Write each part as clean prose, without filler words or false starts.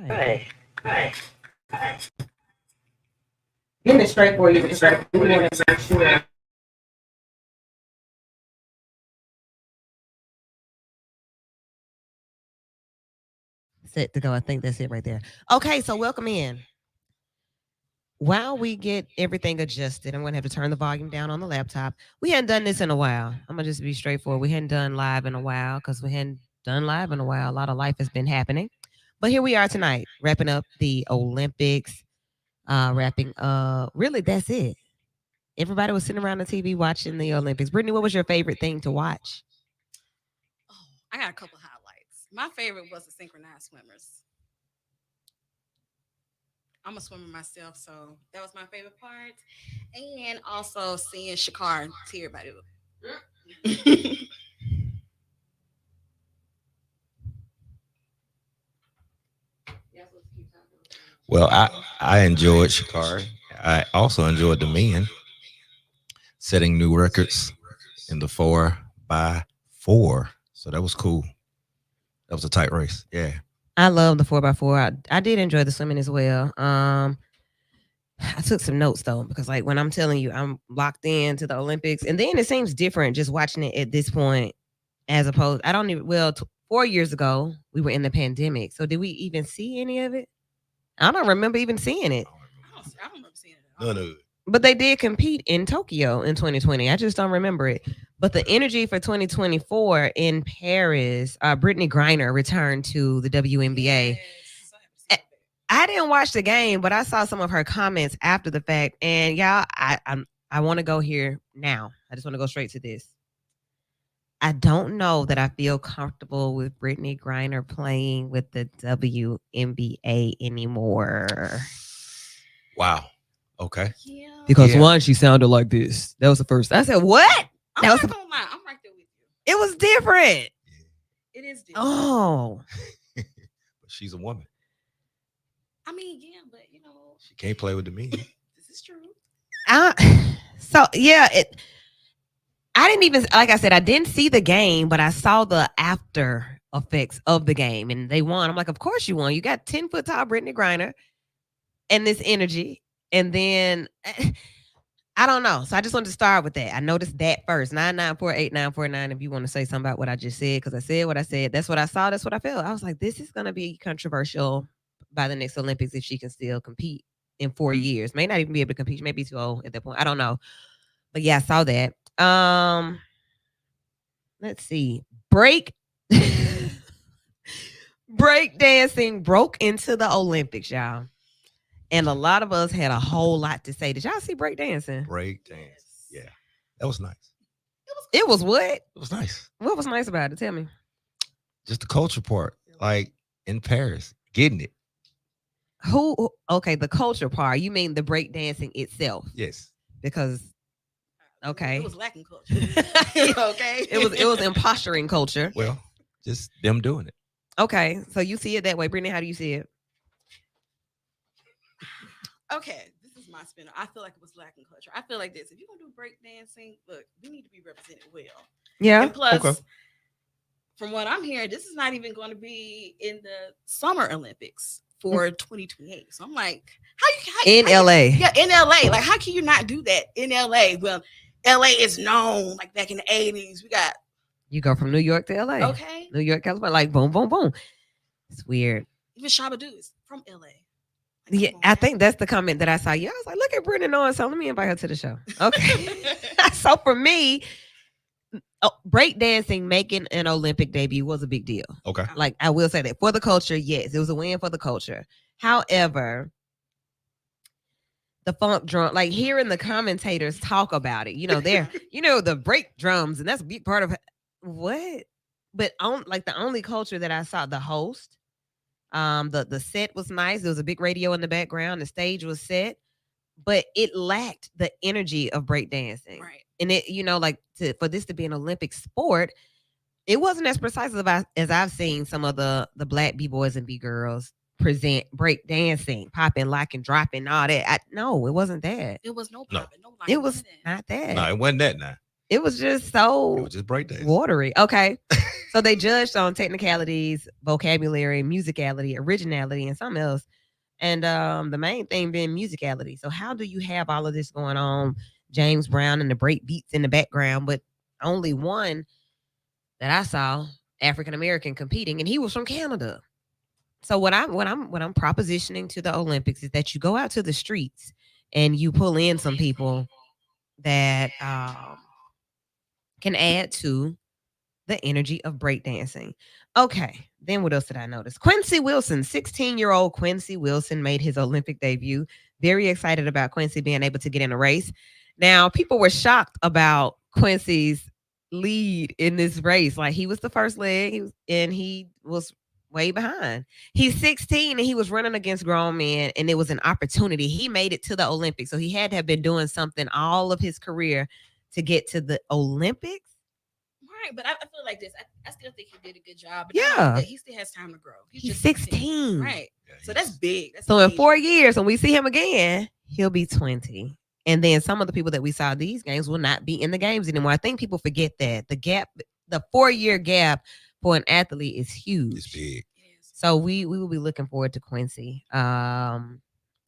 Hey, getting it straight for you because I do want to make sure. Set to go. I think that's it right there. Okay, so welcome in. While we get everything adjusted, I'm going to have to turn the volume down on the laptop. We hadn't done this in a while. I'm going to just be straightforward. We hadn't done live in a while because we hadn't done live in a while. A lot of life has been happening. But here we are tonight, wrapping up the Olympics, wrapping really, that's it. Everybody was sitting around the TV watching the Olympics. Brittany, what was your favorite thing to watch? Oh, I got a couple highlights. My favorite was the synchronized swimmers. I'm a swimmer myself, so that was my favorite part. And also seeing Shakar tear everybody up. Well, I enjoyed Shikari. I also enjoyed the men setting new records in the 4x4. So that was cool. That was a tight race. Yeah. I love the 4x4. I did enjoy the swimming as well. I took some notes though, because like when I'm telling you, I'm locked into the Olympics, and then it seems different just watching it at this point, as opposed. I don't even. Well, 4 years ago we were in the pandemic, so did we even see any of it? I don't remember even seeing it. I don't remember seeing it at all. None of it. But they did compete in Tokyo in 2020. I just don't remember it. But the energy for 2024 in Paris, Brittany Griner returned to the WNBA. Yes, I haven't seen I didn't watch the game, but I saw some of her comments after the fact. And y'all, I want to go here now. I just want to go straight to this. I don't know that I feel comfortable with Brittany Griner playing with the WNBA anymore. Wow. Okay. Yeah. Because Yeah. one, she sounded like this. That was the first. I said, "What?" I'm That not was. gonna lie. I'm right there with you. It was different. It is different. Oh, But she's a woman. I mean, yeah, but you know, She can't play with the men. this is true. so yeah. I didn't even, like I said, I didn't see the game, but I saw the after effects of the game, and they won. I'm like, of course you won. You got 10-foot tall Brittany Griner and this energy, and then I don't know. So I just wanted to start with that. I noticed that first. 9948949. If you want to say something about what I just said, because I said what I said. That's what I saw. That's what I felt. I was like, this is gonna be controversial by the next Olympics if she can still compete in 4 years. May not even be able to compete. She may be too old at that point. I don't know. But yeah, I saw that. Let's see. Break dancing broke into the Olympics, y'all. And a lot of us had a whole lot to say. Did y'all see break dancing? Break dance. Yeah. That was nice. It was what? It was nice. What was nice about it? Tell me. Just the culture part. Like in Paris, getting it. Okay, the culture part. You mean the break dancing itself? Yes. Because okay. It was lacking culture. Okay. it was imposturing culture. Well, just them doing it. Okay, so you see it that way, Brittany. How do you see it? Okay, this is my spin. I feel like it was lacking culture. I feel like this. If you're gonna do break dancing, look, we need to be represented well. Yeah. And plus, Okay. from what I'm hearing, this is not even going to be in the Summer Olympics for 2028. So I'm like, In LA. Yeah, in LA. Like, how can you not do that in LA? Well, LA is known like back in the 80s. We got You go from New York to LA. okay. New York, California, like boom, boom, boom. It's weird. Even Shabba-Doo is from LA. Like, Yeah, come I on, think that's the comment that I saw. Yeah, I was like, look at Brittany knowing so let me invite her to the show. Okay. man. So for me, breakdancing making an Olympic debut was a big deal. Okay. Like I will say that for the culture, yes, it was a win for the culture. However, the funk drum, like hearing the commentators talk about it, they're the break drums, and that's a big part of what. But on like the only culture that I saw, the host, the set was nice. There was a big radio in the background. The stage was set, but it lacked the energy of breakdancing. Right. And it, for this to be an Olympic sport, it wasn't as precise as I've seen some of the black b-boys and b-girls present break dancing, popping, locking, dropping, all that. No, it wasn't that. It was no No. popping, no It light, was none of that. not that. No, it wasn't that now. It was just It so was just break dance. watery. Okay. So they judged on technicalities, vocabulary, musicality, originality, and something else. And the main thing being musicality. So how do you have all of this going on, James Brown and the break beats in the background, but only one that I saw African American competing, and he was from Canada. So what I'm propositioning to the Olympics is that you go out to the streets and you pull in some people that can add to the energy of breakdancing. Okay, then what else did I notice? Quincy Wilson, 16-year-old Quincy Wilson made his Olympic debut. Very excited about Quincy being able to get in a race. Now, people were shocked about Quincy's lead in this race. Like he was the first leg, he was way behind. He's 16 and he was running against grown men, and it was an opportunity. He made it to the Olympics, so he had to have been doing something all of his career to get to the Olympics. Right, but I feel like this. I still think he did a good job. But Yeah. he still has time to grow. He's just 16. Right. So that's big. That's So in major. 4 years, when we see him again, he'll be 20. And then some of the people that we saw these games will not be in the games anymore. I think people forget that the 4-year gap for an athlete is huge. It's big. Yes. So we will be looking forward to Quincy. And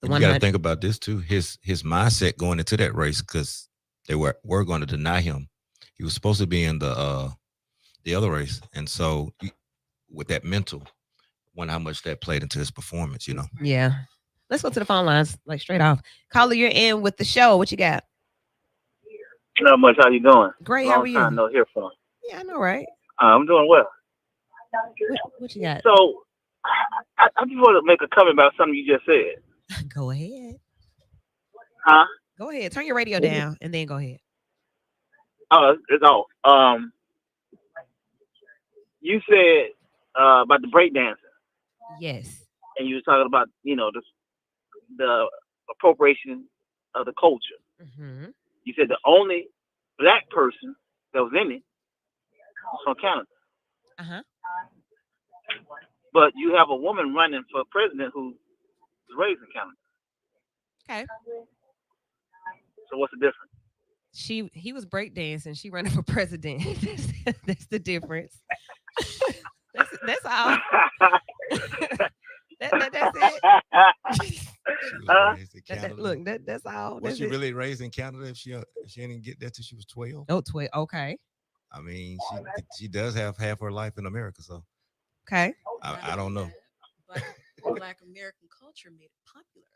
you got to think about this too. His mindset going into that race, because they were going to deny him. He was supposed to be in the other race, and so with that mental, wonder how much that played into his performance. You know. Yeah. Let's go to the phone lines, like straight off. Caller, you're in with the show. What you got? Not much. How you doing? Great. Long How are you? time no hear from. Yeah, I know, right? I'm doing well. What you got? So, I just want to make a comment about something you just said. Go ahead. Huh? Go ahead. Turn your radio down and then go ahead. Oh, it's off. You said about the breakdancing, Yes. and you were talking about the appropriation of the culture. Mm-hmm. You said the only black person that was in it was from Canada. Uh-huh. But you have a woman running for president who was raised in Canada. Okay. So what's the difference? He was breakdancing. She running for president. That's the difference. that's all. That's it. Look, that's all. Was That's she it. really raised in Canada if she didn't get that till she was 12? Oh, 12. Okay. I mean, she does have half her life in America, so Okay. I don't know. Black American culture made it popular.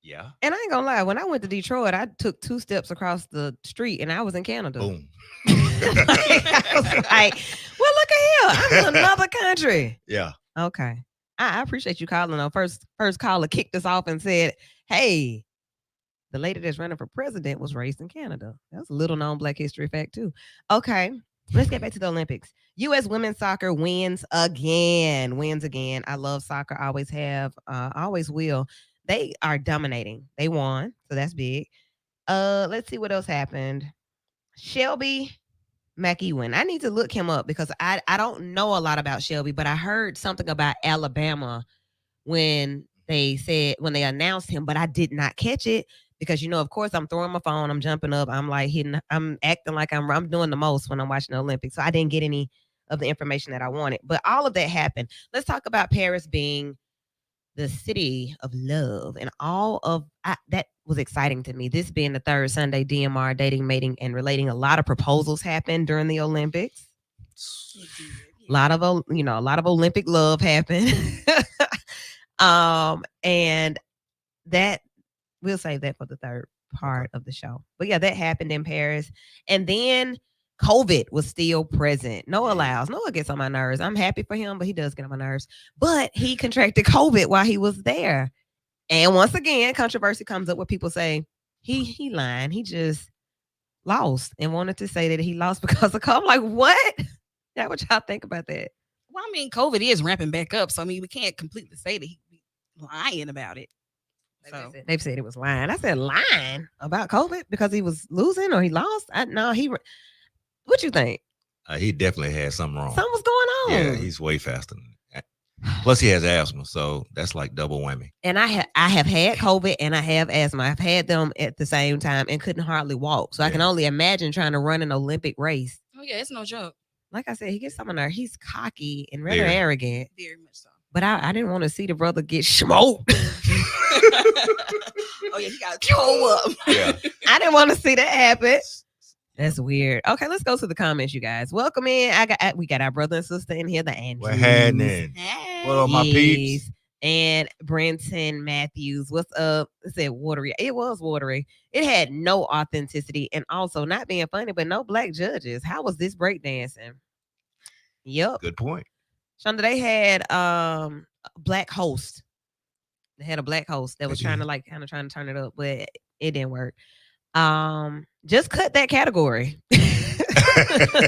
Yeah. And I ain't gonna lie, when I went to Detroit, I took 2 steps across the street and I was in Canada. Boom. I was like, well, look at here. I'm in another country. Yeah. Okay. I appreciate you calling. First caller kicked us off and said, hey, the lady that's running for president was raised in Canada. That's a little known Black history fact too. Okay. Let's get back to the Olympics. U.S. women's soccer wins again. I love soccer. Always have. Always will. They are dominating. They won, so that's big. Let's see what else happened. Shelby McEwen. I need to look him up because I don't know a lot about Shelby, but I heard something about Alabama when they announced him, but I did not catch it because of course I'm throwing my phone, I'm jumping up, I'm like I'm acting like I'm doing the most when I'm watching the Olympics. So I didn't get any of the information that I wanted. But all of that happened. Let's talk about Paris being the city of love, and all of that was exciting to me. This being the third Sunday, DMR, dating, mating, and relating. A lot of proposals happened during the Olympics. A lot of Olympic love happened. And that we'll save that for the third part of the show. But yeah, that happened in Paris, and then COVID was still present. Noah Lyles. Noah gets on my nerves. I'm happy for him, but he does get on my nerves. But he contracted COVID while he was there. And once again, controversy comes up where people say he lying. He just lost and wanted to say that he lost because of COVID. I'm like, what? Yeah, what y'all think about that? Well, I mean, COVID is ramping back up. So, I mean, we can't completely say that he's lying about it. So They've said it was lying. I said lying about COVID because he was losing or he lost. What you think? He definitely had something wrong. Something was going on. Yeah, he's way faster than that. Plus, he has asthma, so that's like double whammy. And I have had COVID and I have asthma. I've had them at the same time and couldn't hardly walk. So I can only imagine trying to run an Olympic race. Oh yeah, it's no joke. like I said, he gets some of there. He's cocky and rather Very. arrogant. Very much so. But I didn't want to see the brother get smoked. Oh yeah, he got toe up. Yeah. I didn't want to see that happen. That's weird. Okay, let's go to the comments, you guys. Welcome in. We got our brother and sister in here, the Andrews. What happening? Hey. What up, my peeps? Yes. And Brenton Matthews, what's up? It said watery. It was watery. It had no authenticity and also not being funny, but no black judges. How was this breakdancing? Yep. Good point. Shonda, they had a black host. They had a black host that was trying to trying to turn it up, but it didn't work. Just cut that category. That's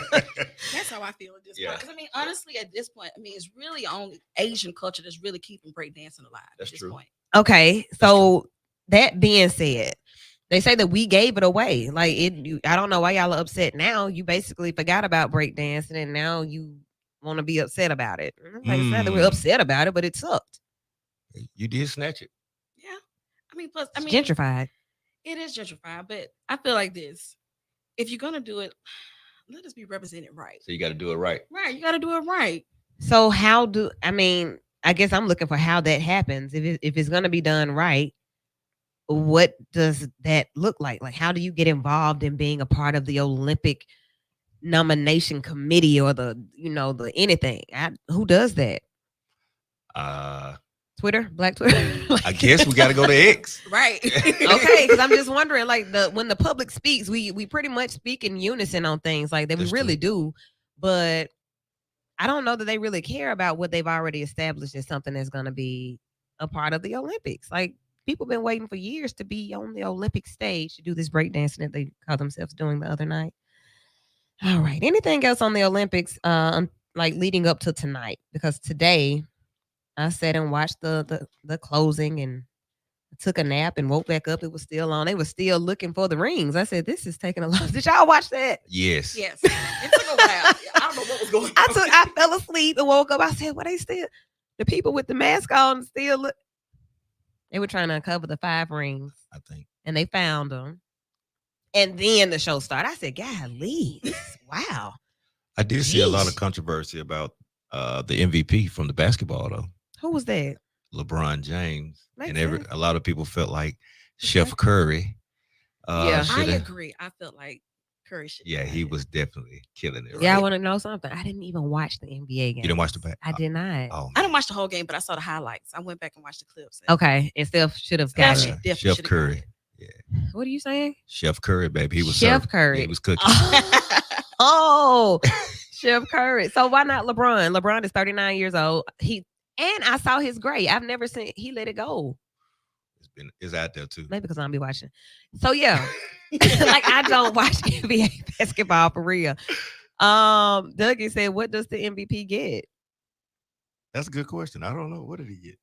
how I feel at this Yeah. point. Because I mean, honestly, at this point, I mean, it's really only Asian culture that's really keeping breakdancing alive That's at this true. point. Okay, so that being said, they say that we gave it away. Like I don't know why y'all are upset now. You basically forgot about breakdancing, and now you want to be upset about it. Like it's not that we're upset about it, but it sucked. You did snatch it. Yeah. I mean, plus, I It's mean, gentrified. it is gentrified, but I feel like this. If you're gonna do it, let us be represented right. So you got to do it right. Right, you got to do it right. So I guess I'm looking for how that happens. If it's gonna be done right, what does that look like? Like, how do you get involved in being a part of the Olympic nomination committee or the anything? Who does that? Twitter, Black Twitter. I guess we got to go to X. Right. Okay, because I'm just wondering, like when the public speaks, we pretty much speak in unison on things like that. We That's really do, but I don't know that they really care about what they've already established as something that's going to be a part of the Olympics. Like people been waiting for years to be on the Olympic stage to do this breakdancing that they call themselves doing the other night. All right, anything else on the Olympics? Like leading up to tonight, because today I sat and watched the closing and took a nap and woke back up. It was still on. They were still looking for the rings. I said, "This is taking a long." Did y'all watch that? Yes. Yes. It took a while. I don't know what was going on. I fell asleep and woke up. I said, "What they still? The people with the mask on still look." They were trying to uncover the 5 rings, I think. and they found them. And then the show started. I said, "Golly, wow." I did see a lot of Jeez. controversy about the MVP from the basketball though, Who was that? LeBron James, Makes and sense. a lot of people felt like Chef Curry. Yeah. I shoulda- agree. I felt like Curry should. Yeah, he was definitely killing it. Right? Yeah, I want to know something. I didn't even watch the NBA game. You didn't watch the back? I did not. Oh, I didn't watch the whole game, but I saw the highlights. I went back and watched the clips. Okay, and still should have Yeah, gotten she it. definitely Chef should've Curry. gotten What are you saying? Chef Curry, baby. He was Chef serving. Curry. He was cooking. it. Oh, Chef Curry. So why not LeBron? LeBron is 39 years old. And I saw his gray. I've never seen. He let it go. It's out there too. Maybe because I'll be watching. So yeah, like I don't watch NBA basketball for real. Dougie said, "What does the MVP get?" That's a good question. I don't know. What did he get?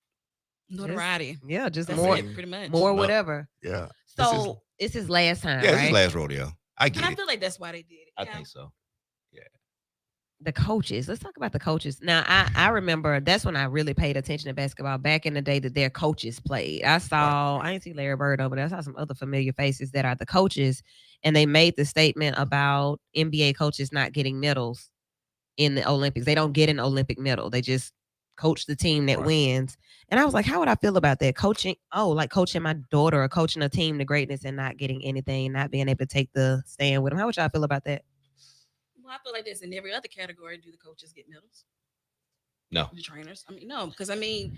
Notoriety. Yeah, just That's more, it, pretty much. more No. whatever. Yeah. So it's his last time, Yeah, it's right? his last rodeo. I And get I it. feel like that's why they did it. I Yeah. think so. The coaches. Let's talk about the coaches. Now, I remember that's when I really paid attention to basketball back in the day that their coaches played. I didn't see Larry Bird over there. I saw some other familiar faces that are the coaches, and they made the statement about NBA coaches not getting medals in the Olympics. They don't get an Olympic medal. They just coach the team that Right. wins. And I was like, how would I feel about that? Coaching my daughter or coaching a team to greatness and not getting anything, not being able to take the stand with them. How would y'all feel about that? Well, I feel like this in every other category. Do the coaches get medals? No. The trainers? I mean, no, because I mean,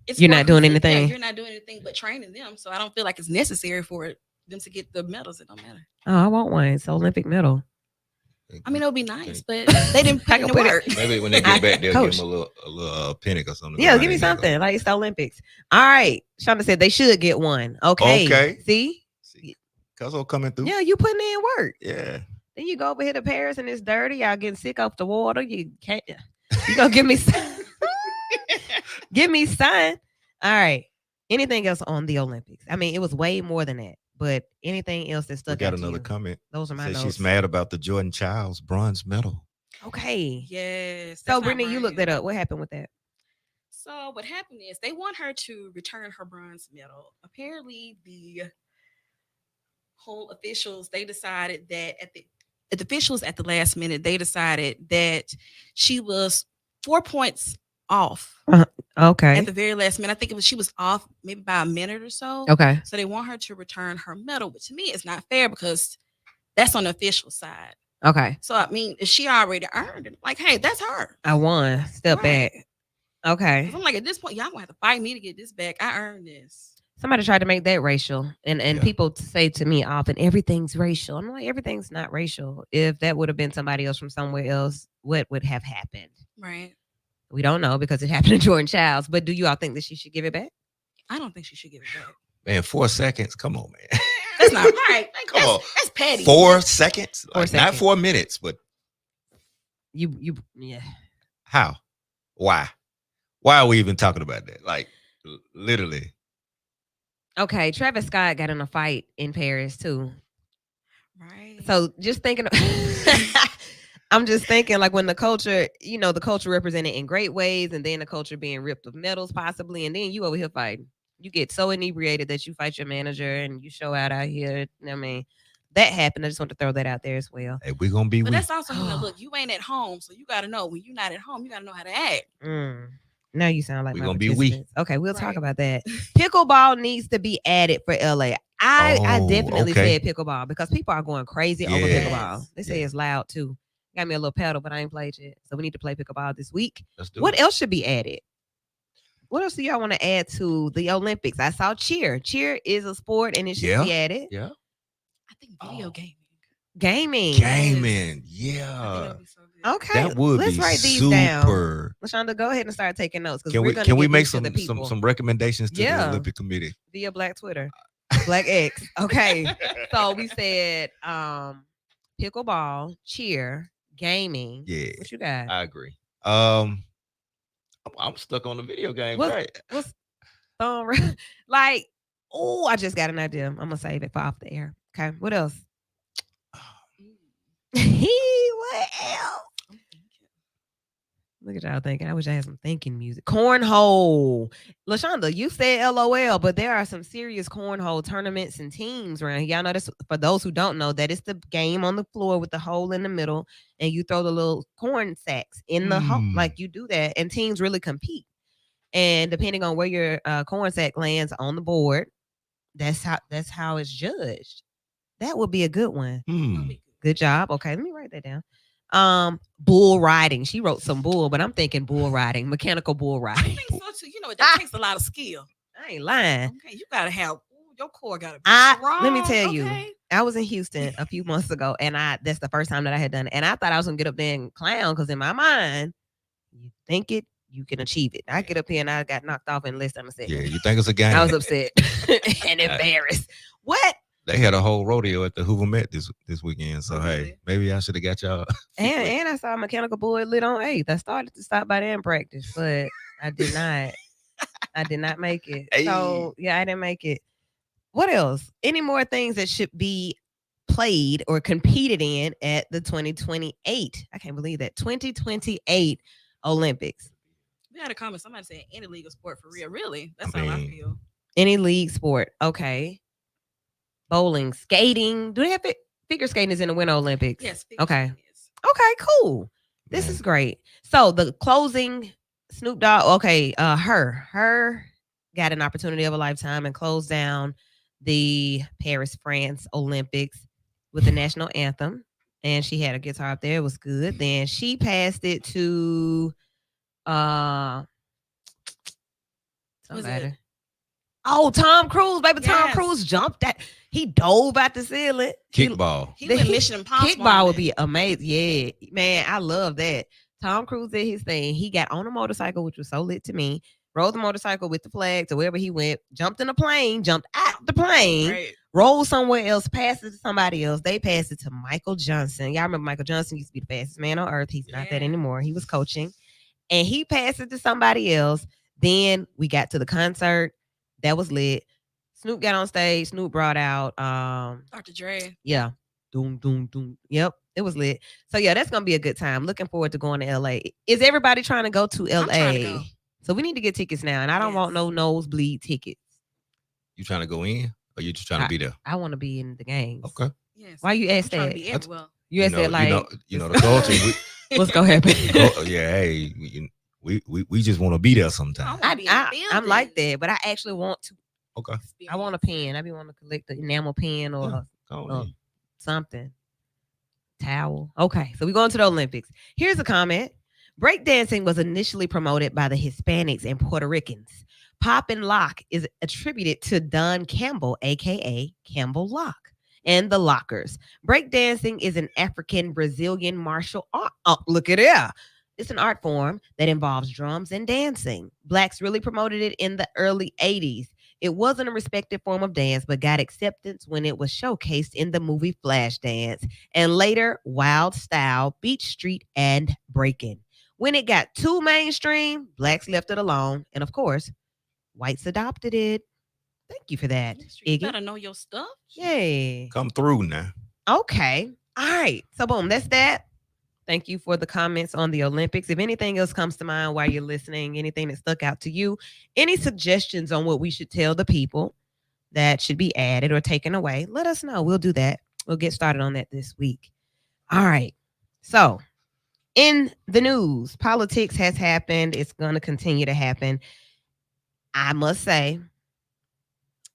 You're not doing inclusive. Yeah, anything. you're not doing anything but training them. So I don't feel like it's necessary for them to get the medals. It don't matter. Oh, I want one. It's Olympic medal. I mean, it would be nice, Okay. but they didn't I put in can the put it- work. Maybe when they I get back, they'll coach. give him a little penny or something. Yeah, give me something. Like it's the Olympics. All right. Shonda said they should get one. Okay. Okay. See? Cuzzo coming through. Yeah, you putting in work. Yeah. Then you go over here to Paris and it's dirty. Y'all getting sick off the water. You can't. You gonna give me some. Give me sun. All right. Anything else on the Olympics? I mean, it was way more than that. But anything else that We stuck got out to another you? comment. Those are my Says notes. she's mad about the Jordan Childs bronze medal. Okay. Yes. So, that's not Brittany, you right. looked that up. What happened with that? So what happened is they want her to return her bronze medal. Apparently, the whole officials they decided that at the the officials at the last minute, they decided that she was 4 points off Okay. at the very last minute. I think she was off maybe by a minute or so. Okay. So they want her to return her medal, which to me is not fair because that's on the official side. Okay. So I mean, if she already earned it, like, hey, that's her. I won. Step Right. back. Okay. 'Cause I'm like, at this point, y'all gonna have to fight me to get this back. I earned this. Somebody tried to make that racial, and Yeah. people say to me often, everything's racial. I'm like, everything's not racial. If that would have been somebody else from somewhere else, what would have happened? Right. We don't know because it happened to Jordan Childs. But do you all think that she should give it back? I don't think she should give it back. Man, 4 seconds. Come on, man. That's not right. Like, Come on. that's petty. 4 seconds? 4 Like, not seconds. 4 minutes, but Yeah. how? Why? Why are we even talking about that? Like, literally. Okay. Travis Scott got in a fight in Paris too. Right. So just thinking, I'm just thinking like when the culture, the culture represented in great ways, and then the culture being ripped of medals possibly, and then you over here fighting. You get so inebriated that you fight your manager and you show out here. I mean, that happened. I just want to throw that out there as well. Hey, we're going to be But weak. that's also, look, you ain't at home, so you got to know when you're not at home, you got to know how to act. Now you sound like We my gonna be weak. participants. Okay, we'll talk Right. about that. Pickleball needs to be added for LA. I Oh, definitely okay. said pickleball because people are going crazy over Yes. pickleball. They say Yeah. it's loud too. Got me a little paddle, but I ain't played yet. So we need to play pickleball this week. Let's do What it. else should be added? What else do y'all want to add to the Olympics? I saw cheer. Cheer is a sport and it should Yeah. be added. Yeah. I think video Oh. gaming. Gaming. Gaming. I think Yeah. that'd be so good. Okay. That would let's be write these down. super. LaShonda, go ahead and start taking notes because Can we're we going can we give make these to some the people some recommendations to Yeah. the Olympic Committee? via Black Twitter, Black X. Okay. So we said pickleball, cheer, gaming. Yeah, What you got? I agree. I'm stuck on the video games, What- right? What's like? Oh, I just got an idea. I'm gonna save it for off the air. Okay. What else? What else? I'm thinking. Look at y'all thinking. I wish I had some thinking music. Cornhole. LaShonda, you said LOL, but there are some serious cornhole tournaments and teams around here. Y'all know this, for those who don't know, that it's the game on the floor with the hole in the middle, and you throw the little corn sacks in the hole. Mm. Like you do that, and teams really compete. And depending on where your corn sack lands on the board, that's how it's judged. That would be a good one. Good job. Okay, let me write that down. Bull riding. She wrote some bull, but I'm thinking bull riding, mechanical bull I riding. think so too. You know, that takes a lot of skill. I ain't lying. Okay, you gotta have your core gotta be Let me strong, tell you, okay? I was in Houston a few months ago, and that's the first time that I had done it. And I thought I was gonna get up there and clown because in my mind, you think it, you can achieve it. I get up here and I got knocked off in less than a second. Yeah, you think it's a game? I was upset and embarrassed. What? They had a whole rodeo at the Hoover Met this weekend. So Oh, hey, really? maybe I should have got y'all. And I saw a mechanical bull lit on 8th. I started to stop by there and practice, but I did not. I did not make it. So yeah, I didn't make it. What else? Any more things that should be played or competed in at the 2028? I can't believe that 2028 Olympics. We had a comment. Somebody said any legal sport for real. Really, that's I how I mean, feel. Any league sport? Okay. Bowling, skating. Do they have figure skating is in the Winter Olympics? Yes. Okay. skating is. Okay, cool. This Man. is great. So the closing Snoop Dogg, okay, her got an opportunity of a lifetime and closed down the Paris, France Olympics with the national anthem. And she had a guitar up there. It was good. Then she passed it to somebody. Oh, Tom Cruise, baby. Tom Yes. Cruise jumped that. He dove out the ceiling. Kickball. He The went kick- Mission Impossible. Kickball on would it. be amazing. Yeah, man, I love that. Tom Cruise did his thing. He got on a motorcycle, which was so lit to me. Rode the motorcycle with the flag to wherever he went. Jumped in a plane. Jumped out the plane. Right. Rolled somewhere else. Passed it to somebody else. They passed it to Michael Johnson. Y'all remember Michael Johnson used to be the fastest man on earth. He's not that Yeah. anymore. He was coaching, and he passed it to somebody else. Then we got to the concert. That was lit. Snoop got on stage. Snoop brought out Dr. Dre. yeah. Doom, doom, doom. Yep. It was lit. So yeah, that's gonna be a good time. Looking forward to going to LA. Is everybody trying to go to LA? I'm trying to go. So we need to get tickets now. And I don't want Yes. no nosebleed tickets. You trying to go in, or you just trying to be there? I want to be in the games. Okay. Yes. Why you I'm ask trying that? to be everywhere. You had said like, the culture. what's gonna happen? Yeah, hey, we just want to be there sometime. I'm like that, but I actually want to. Okay. I want a pen. I be wanting to collect the enamel pen or something. Towel. Okay, so we going to the Olympics. Here's a comment. Breakdancing was initially promoted by the Hispanics and Puerto Ricans. Pop and Lock is attributed to Don Campbell, aka Campbell Lock, and the Lockers. Breakdancing is an African Brazilian martial art. Oh, look at it. It's an art form that involves drums and dancing. Blacks really promoted it in the early 80s. It wasn't a respected form of dance, but got acceptance when it was showcased in the movie Flashdance, and later Wild Style, Beach Street, and Breakin'. When it got too mainstream, blacks left it alone, and of course, whites adopted it. Thank you for that, You Iggy. better know your stuff. Yay. Come through now. Okay. All right. So boom, that's that. Thank you for the comments on the Olympics. If anything else comes to mind while you're listening, anything that stuck out to you, any suggestions on what we should tell the people that should be added or taken away, let us know. We'll do that. We'll get started on that this week. All right. So in the news, politics has happened. It's going to continue to happen. I must say,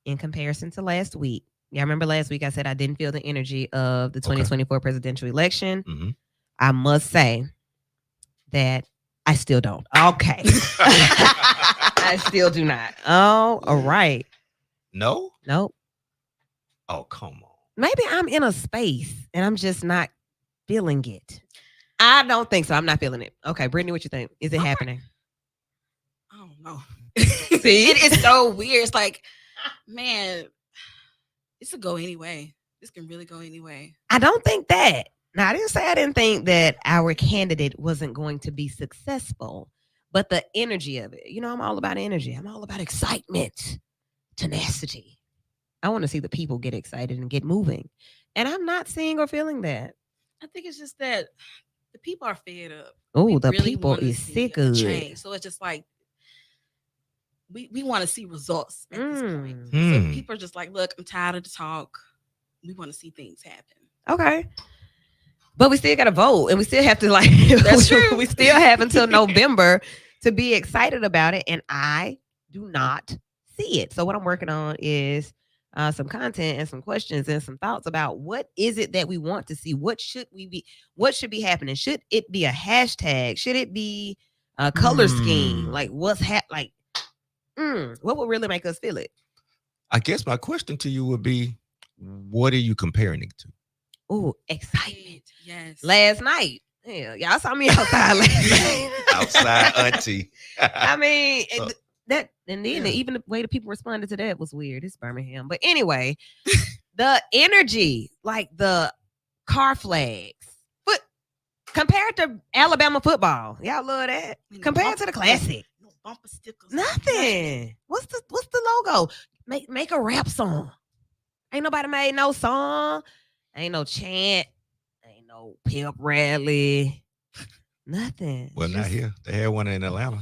in comparison to last week, yeah, I remember last week I said I didn't feel the energy of the 2024 presidential election. Mm-hmm. I must say that I still don't. Okay. I still do not. Oh, all right. No? Nope. Oh, come on. Maybe I'm in a space and I'm just not feeling it. I don't think so. I'm not feeling it. Okay, Brittany, what you think? Is it happening? I don't know. See? It is so weird. It's like, man, this could go anyway. This can really go anyway. I don't think that. Now, I didn't say I didn't think that our candidate wasn't going to be successful, but the energy of it. You know, I'm all about energy. I'm all about excitement, tenacity. I want to see the people get excited and get moving. And I'm not seeing or feeling that. I think it's just that the people are fed up. Oh, the really people wanna is see sick a of change. it. So it's just like we want to see results at this point. Mm. So people are just like, look, I'm tired of the talk. We want to see things happen. Okay. But we still got to vote and we still have to like, That's true. We still have until November to be excited about it. And I do not see it. So what I'm working on is some content and some questions and some thoughts about what is it that we want to see? What should be happening? Should it be a hashtag? Should it be a color scheme? Like what would really make us feel it? I guess my question to you would be, what are you comparing it to? Oh, excitement. Yes. Last night. Yeah, y'all saw me outside last night. Outside auntie. I mean, So- that and then even the way the people responded to that was weird. It's Birmingham. But anyway, the energy, like the car flags. But compared to Alabama football, y'all love that. Compared to the classic. No bumper stickers. Nothing. What's the logo? Make a rap song. Ain't nobody made no song. Ain't no chant. Ain't no pep rally. Nothing. Well, It's not just- here. They had one in Atlanta.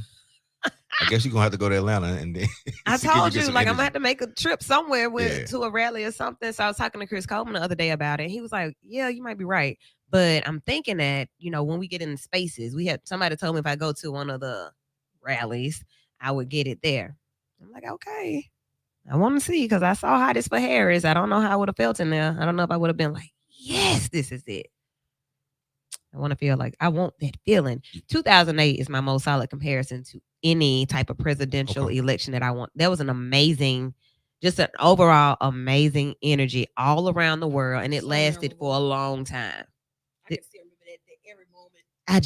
I guess you're gonna have to go to Atlanta and then I see, can told get you, some like, I'm energy. gonna have to make a trip somewhere Yeah. to a rally or something. So I was talking to Chris Coleman the other day about it. He was like, "Yeah, you might be right, but I'm thinking that when we get in spaces, somebody told me if I go to one of the rallies, I would get it there." I'm like, okay, I want to see because I saw Hottest for Harris. I don't know how I would have felt in there. I don't know if I would have been like, yes, this is it. I want to feel like I want that feeling. 2008 is my most solid comparison to any type of presidential Okay. election that I want. That was an amazing, just an overall amazing energy all around the world, and it So lasted memorable. for a long time. I can still remember that every moment. I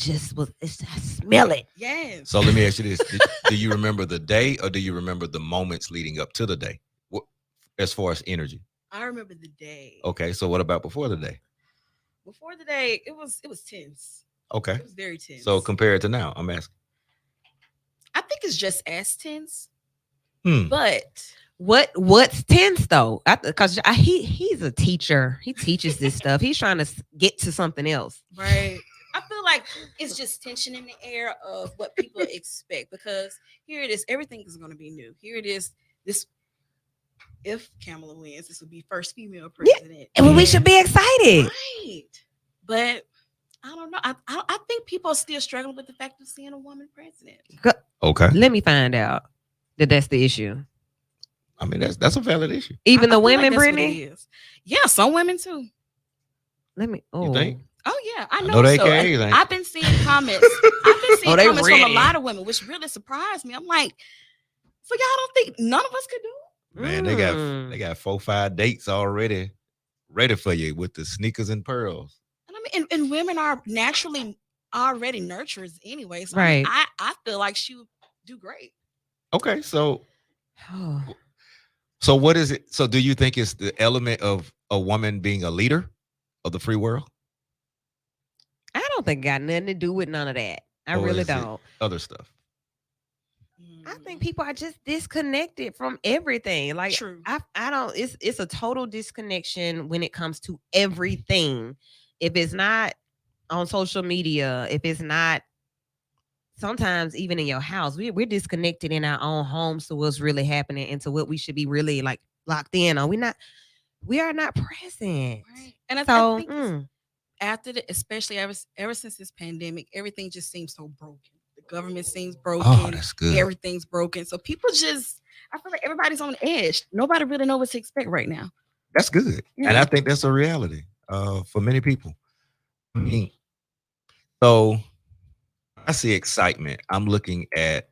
smell it. Yes. So let me ask you this: do you remember the day, or do you remember the moments leading up to the day, as far as energy? I remember the day. Okay, so what about before the day? Before the day, it was tense. Okay, It was very tense. so compared to now, I'm asking. I think it's just as tense, Hmm. but What's tense though? Because he's a teacher. He teaches this stuff. He's trying to get to something else. right. I feel like it's just tension in the air of what people expect, because here it is, everything is going to be new. Here it is, this if Kamala wins, this would be first female president. And we should be excited. Right. But I don't know. I think people are still struggling with the fact of seeing a woman president. Okay. Let me find out that that's the issue. I mean, that's a valid issue. Even I the feel like women, that's what it Brittany. is. Yeah, some women too. Let me. You Oh, think? Oh yeah, I know. know they so. can, And ain't- I've been seeing comments. I've been seeing Oh, they comments from ready. a lot of women, which really surprised me. I'm like, so y'all don't think none of us could do it? Man, they got 4-5 dates already ready for you with the sneakers and pearls. And I mean, and women are naturally already nurturers anyway. So Right. I feel like she would do great. Okay, so Oh. what is it? So do you think it's the element of a woman being a leader of the free world? I don't think it got nothing to do with none of that. I Or really is it don't. Other stuff. I think people are just disconnected from everything. Like True. I don't. It's a total disconnection when it comes to everything. If it's not on social media, if it's not, sometimes even in your house, we're disconnected in our own homes to what's really happening and to what we should be really like locked in on. We are not present. Right. And I So think after especially ever since this pandemic, everything just seems so broken. The government seems broken. Oh, that's good. Everything's broken. So people just, I feel like everybody's on the edge. Nobody really knows what to expect right now. That's good. Yeah. And I think that's a reality for many people. I mean, so I see excitement. I'm looking at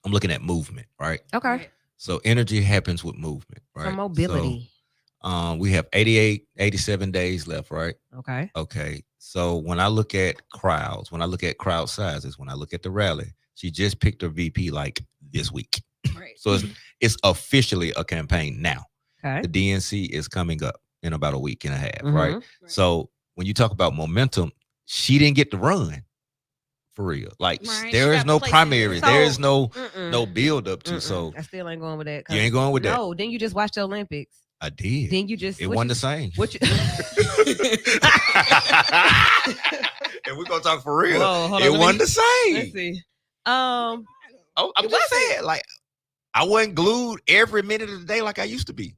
movement, right? okay. Right. So energy happens with movement, right? So mobility. So, we have 88, 87 days left, right? Okay. Okay. So when I look at crowds, when I look at crowd sizes, when I look at the rally, she just picked her VP like this week. Right. So it's officially a campaign now. Okay. The DNC is coming up in about a week and a half, Mhm. right? So when you talk about momentum, she didn't get to run for real. Like Right. there She is got no placed in primaries. there. There is no Mm-mm. build up to. Mm-mm. So I still ain't going with that. 'cause- you ain't going with that. No, then you just watch the Olympics. I did. Then you just It what wasn't you- the same. What you? And we're gonna talk for real. Whoa, hold on, It let me- wasn't the same. Let's see. Oh, I'm It just wasn't. saying, like I wasn't glued every minute of the day like I used to be.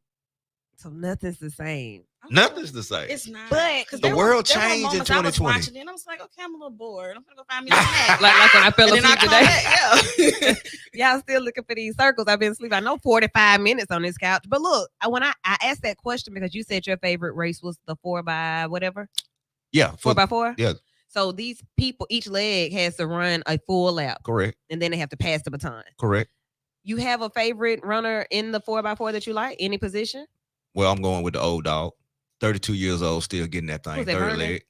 So nothing's the same. Nothing's the same. It's not. But 'Cause the there world there were changed in moments I was 2020. watching it and I was like, okay, I'm a little bored. I'm gonna go find me a snack. Like when I fell And then I asleep come today. back, yeah. Y'all still looking for these circles. I've been asleep. I know 45 minutes on this couch. But look, when I asked that question because you said your favorite race was the 4x whatever. Yeah, 4x4? yeah. So these people, each leg has to run a full lap correct, and then they have to pass the baton. correct. You have a favorite runner in the 4x4 that you like? Any position? Well, I'm going with the old dog. 32 years old, still getting that thing. Who's that, Third Vernon? leg.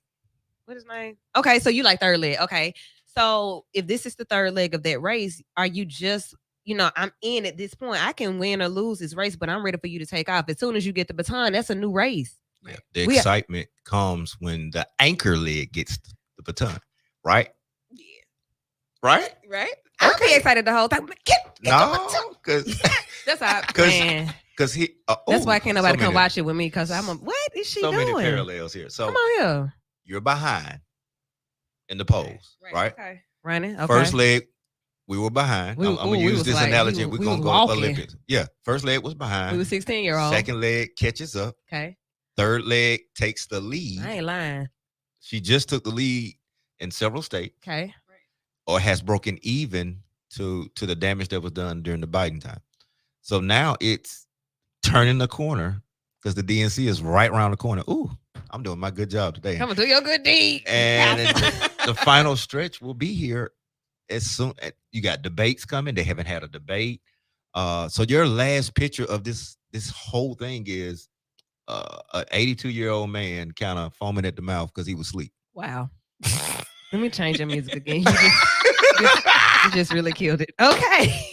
What is his name? Okay, so you like third leg. Okay. So if this is the third leg of that race, are you just, I'm in at this point. I can win or lose this race, but I'm ready for you to take off. As soon as you get the baton, that's a new race. Yeah. The We are- excitement comes when the anchor leg gets the baton, right? Yeah. Right? Right? I'll be excited the whole time. Get the No, baton. because That's how, 'Cause- man. he. That's why can't nobody so come many- watch it with me because what is she So doing? many parallels here. So Come on here. you're behind in the pose, Right. right? Okay. Running. Okay. First leg, we were behind. We- I'm gonna we use was this like- analogy. we We're gonna was go walking. Olympics. Yeah, first leg was behind. We were 16-year-old. Second leg catches up. Okay. Third leg takes the lead. I ain't lying. She just took the lead in several states, Okay. or has broken even to the damage that was done during the Biden time. So now it's turning the corner because the DNC is right around the corner. Ooh, I'm doing my good job today. Come on, do your good deed. And the final stretch will be here as soon. You got debates coming. They haven't had a debate. So your last picture of this whole thing is an 82-year-old man kind of foaming at the mouth because he was asleep. Wow. Let me change your music again. You just really killed it. Okay.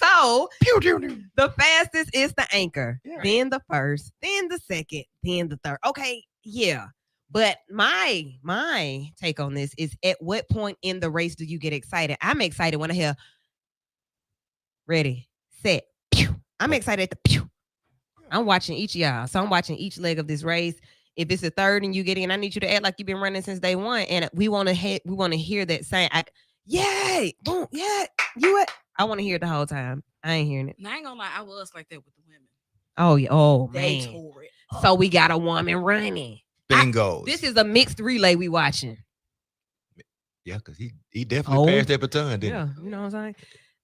So the fastest is the anchor, Yeah. then the first, then the second, then the third. Okay, yeah. But my take on this is at what point in the race do you get excited? I'm excited when I hear ready, set, pew. I'm excited at the pew. I'm watching each of y'all. So I'm watching each leg of this race. If it's the third and you get in, I need you to act like you've been running since day one. And we want to hear that saying, yay, boom, yeah, you what? I want to hear it the whole time. I ain't hearing it. And I ain't gonna lie, I was like that with the women. Oh yeah, oh They man. tore it. So we got a woman running. Everything goes. This is a mixed relay we watching. Yeah, because he definitely passed that baton, didn't Yeah, you know what I'm saying?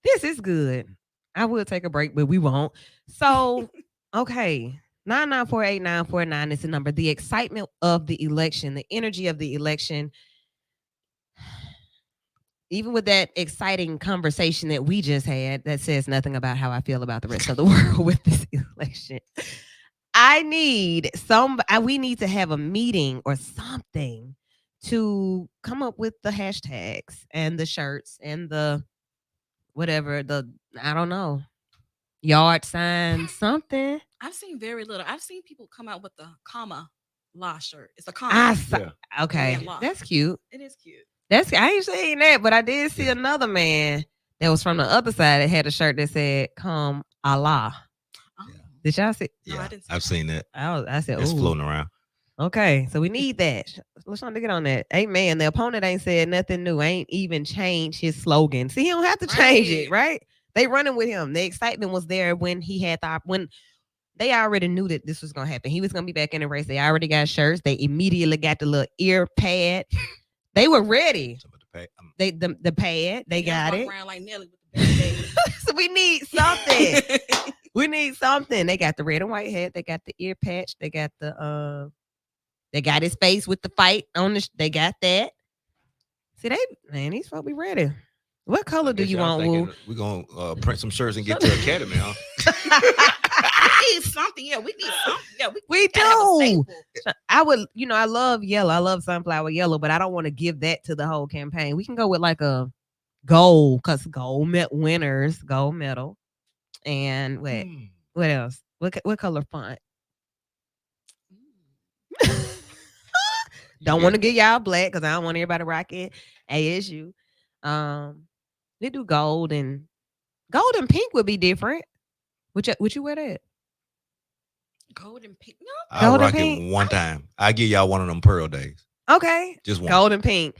This is good. I will take a break, but we won't. So, okay. 9948949 is the number. The excitement of the election, the energy of the election. Even with that exciting conversation that we just had, that says nothing about how I feel about the rest of the world with this election. We need to have a meeting or something to come up with the hashtags and the shirts and the whatever, I don't know, yard signs, something. I've seen very little. I've seen people come out with the comma law shirt. It's a I comma. saw, Yeah. okay, Yeah, law. that's cute. It is cute. I ain't saying that, but I did see another man that was from the other side that had a shirt that said "Come Allah." Oh. Did y'all see? No, Yeah, I didn't see I've that. seen that. I said, It's "Ooh." floating around. Okay, so we need that. Let's try to get on that. Amen. The opponent ain't said nothing new. Ain't even changed his slogan. See, he don't have to change it, right? They running with him. The excitement was there when he had when they already knew that this was gonna happen. He was gonna be back in the race. They already got shirts. They immediately got the little ear pad. They were ready. Some of the pay- The pad. They got walk it. around like Nelly with the band-aid. So we need something. We need something. They got the red and white hat. They got the ear patch. They got the They got his face with the fight on the. They got that. See, these folks be ready. What color do guess you y'all want, Woo? thinking We're gonna print some shirts and get to the academy, huh? We need something. Yeah, we need something. Yeah, We gotta have a do. staple. I would, I love yellow. I love sunflower yellow, but I don't want to give that to the whole campaign. We can go with like a gold, because gold winners, gold medal. And what else? What color font? Don't want to get y'all black because I don't want everybody rocking ASU. They do gold and pink would be different. Would you wear that? Gold and pink. No. I'll Gold and rock pink? it one time. I'll give y'all one of them pearl days. Okay. Just one. Gold and pink.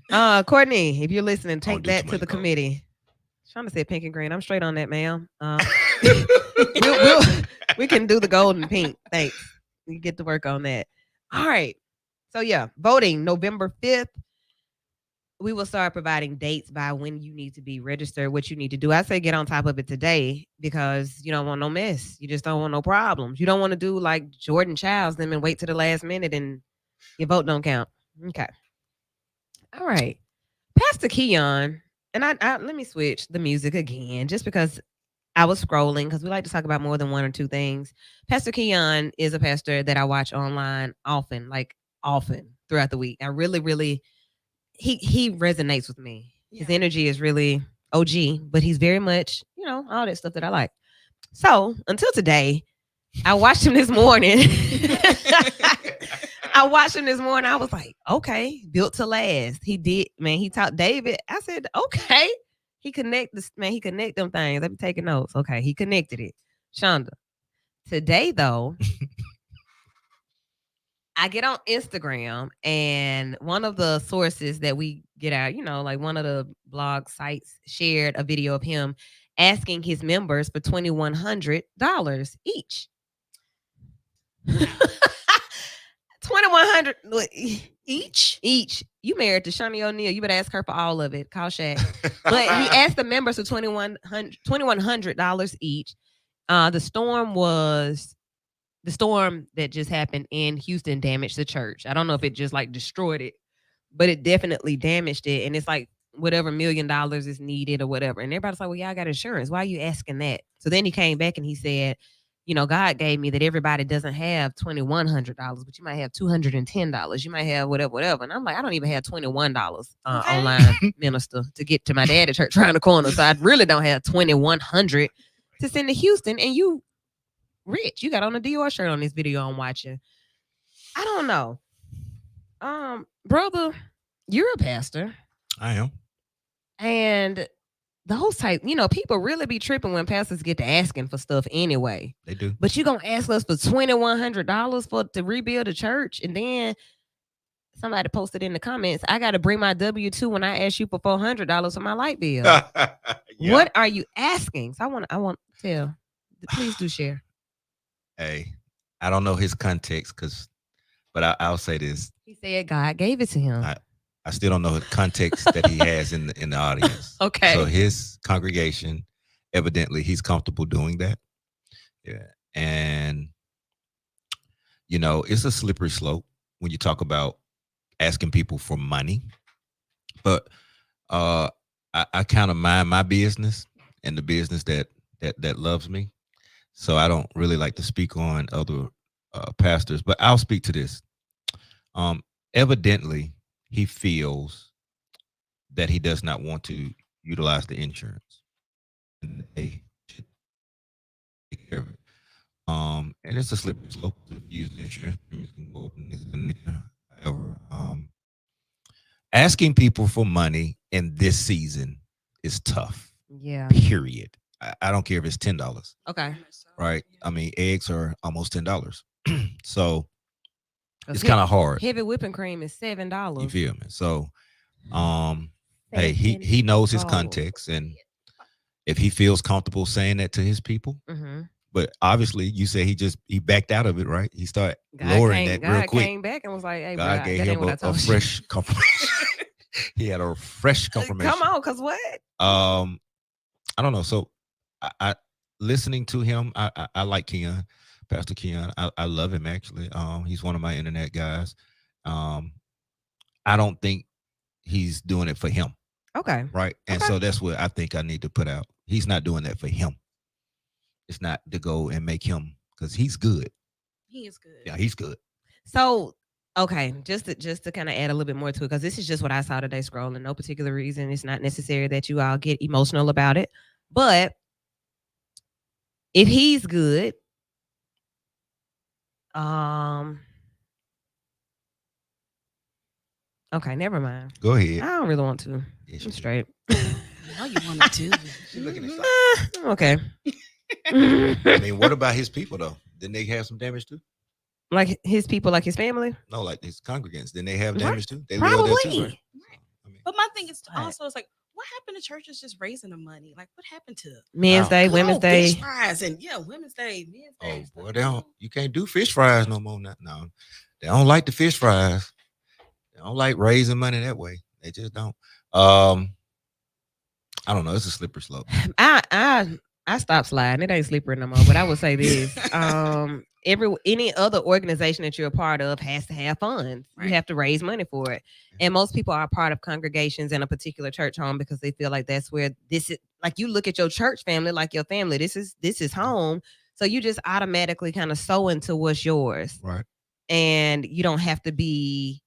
Courtney, if you're listening, take do that too to much the gold. committee. Trying to say pink and green. I'm straight on that, ma'am. We can do the gold and pink. Thanks. We get to work on that. All right. So yeah, voting November 5th. We will start providing dates by when you need to be registered, what you need to do. I say get on top of it today because you don't want no mess. You just don't want no problems. You don't want to do like Jordan Childs them and wait to the last minute and your vote don't count. Okay. All right. Pastor Keon, and I let me switch the music again just because I was scrolling because we like to talk about more than one or two things. Pastor Keon is a pastor that I watch online often throughout the week. I really he resonates with me. His Yeah. energy is really OG, but he's very much, all that stuff that I like. So until today, I watched him this morning. I was like, okay, built to last. He did, man. He taught David. I said, okay. He connect them things. I've been taking notes. Okay, he connected it. Shonda. Today, though, I get on Instagram and one of the sources that we get out, like one of the blog sites shared a video of him asking his members for $2,100 each. $2,100 each. You married to Shani O'Neal. You better ask her for all of it. Call Shaq. But he asked the members for $2,100 each. The storm that just happened in Houston damaged the church. I don't know if it just like destroyed it, but it definitely damaged it. And it's like whatever $1 million is needed or whatever. And everybody's like, well, y'all got insurance. Why are you asking that? So then he came back and he said, God gave me that everybody doesn't have $2,100, but you might have $210. You might have whatever. And I'm like, I don't even have $21 online, minister, to get to my dad at church around the corner. So I really don't have $2,100 to send to Houston. And you rich. You got on a Dior shirt on this video I'm watching. I don't know. Brother, you're a pastor. I am. And those type, people really be tripping when pastors get to asking for stuff anyway. They do. But you gonna ask us for $2,100 to rebuild a church, and then somebody posted in the comments, I got to bring my W-2 when I ask you for $400 for my light bill. Yeah. What are you asking? So I want to tell. Please do share. Hey, I don't know his context because But I'll say this: He said God gave it to him. I still don't know the context that he has in the audience. Okay. So his congregation, evidently, he's comfortable doing that. Yeah, and it's a slippery slope when you talk about asking people for money. But I kind of mind my business and the business that loves me. So I don't really like to speak on other pastors, but I'll speak to this. Evidently, he feels that he does not want to utilize the insurance. And they should take care of it. And it's a slippery slope to use the insurance. However, asking people for money in this season is tough. Yeah. Period. I don't care if it's $10. Okay. Right. I mean, eggs are almost $10. So it's He- kind of hard. Heavy whipping cream is You $7. feel me? So hey, he knows his $7. context, and if he feels comfortable saying that to his people, Mm-hmm. but obviously you say he backed out of it, right? He started lowering that real God quick. came back and was like, "Hey, God bro, gave that ain't him what I a told you." fresh confirmation. He had a fresh confirmation. Come on, cause what? I don't know. So I listening to him, I like Keon, Pastor Keon. I love him actually. He's one of my internet guys. I don't think he's doing it for him, Okay. right? And Okay. so that's what I think I need to put out. He's not doing that for him. It's not to go and make him, because he's good. He is good. Yeah, he's good. So, okay, just to kind of add a little bit more to it, because this is just what I saw today scrolling. No particular reason. It's not necessary that you all get emotional about it. But if he's good, okay, never mind. Go ahead. I don't really want to. Yes, I'm you do. straight. No, you want to. She's looking excited. Okay. I mean, what about his people though? Didn't they have some damage too? Like his people, like his family? No, like his congregants. Didn't they have Right. damage too? They lived there too, Probably. right? I mean, But my thing is Right. also, it's like, what happened to churches just raising the money? Like, what happened to Men's Wow. Day, Women's Day. fish fries and Women's Day, Men's oh Day? boy, you can't do fish fries no more. No, they don't like the fish fries. They don't like raising money that way. They just don't. I don't know. It's a slippery slope. I stopped sliding. It ain't slippery no more. But I would say this: any other organization that you're a part of has to have funds. Right. You have to raise money for it. And most people are a part of congregations in a particular church home because they feel like that's where this is. Like, you look at your church family like your family. This is home. So you just automatically kind of sow into what's yours, Right. and you don't have to be.